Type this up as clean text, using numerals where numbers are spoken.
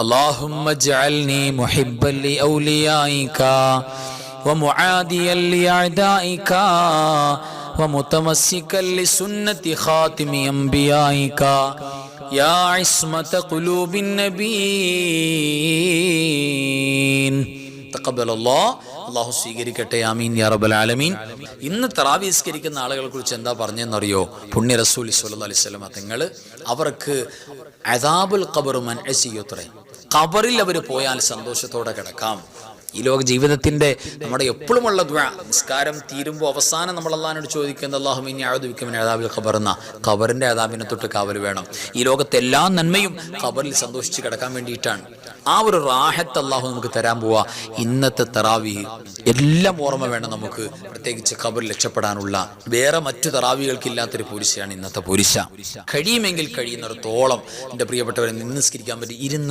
اللهم اجعلني محبا لأوليائك ومعاديا لأعدائك ومتمسكا لسنة خاتم أنبيائك يا عصمة قلوب النبيين تقبل الله അള്ളാഹു സ്വീകരിക്കട്ടെ. ആമീൻ യാ റബ്ബൽ ആലമീൻ. ഇന്ന് തറാവീഹ് നിസ്കരിക്കുന്ന ആളുകളെ കുറിച്ച് എന്താ പറഞ്ഞെന്നറിയോ? പുണ്യ റസൂൽ സ്വല്ലല്ലാഹു അലൈഹി വസല്ലം തങ്ങൾ അവർക്ക് അദാബുൽ ഖബർ മൻഅസിയത്രേ, ഖബറിൽ അവർ പോയാൽ സന്തോഷത്തോടെ കിടക്കാം. ഈ ലോക ജീവിതത്തിന്റെ നമ്മുടെ എപ്പോഴുമുള്ള ദുആ, നിസ്കാരം തീരുമ്പോൾ അവസാനം നമ്മൾ അല്ലാഹുവിനോട് ചോദിക്കുന്നത് അല്ലാഹുമ്മ ഇന്നി അഊദു ബിക മിൻ അദാബിൽ ഖബർ എന്ന, ഖബറിന്റെ അദാബിനെ തൊട്ട് കാവൽ വേണം. ഈ ലോകത്തെ എല്ലാ നന്മയും ഖബറിൽ സന്തോഷിച്ച് കിടക്കാൻ വേണ്ടിയിട്ടാണ്. ആ ഒരു റാഹത്ത് അല്ലാഹു നമുക്ക് തരാൻ പോവാ. ഇന്നത്തെ തറാവീഹ് എല്ലാം ഓർമ്മ വേണം നമുക്ക്, പ്രത്യേകിച്ച് ഖബറിൽ രക്ഷപ്പെടാനുള്ള. വേറെ മറ്റു തറാവീഹുകൾക്കില്ലാത്തൊരു പൂരിശയാണ് ഇന്നത്തെ പൂരിശ. കഴിയുമെങ്കിൽ കഴിയുന്നിടത്തോളം എൻ്റെ പ്രിയപ്പെട്ടവരെ നിസ്കരിക്കാൻ പറ്റി ഇരുന്ന്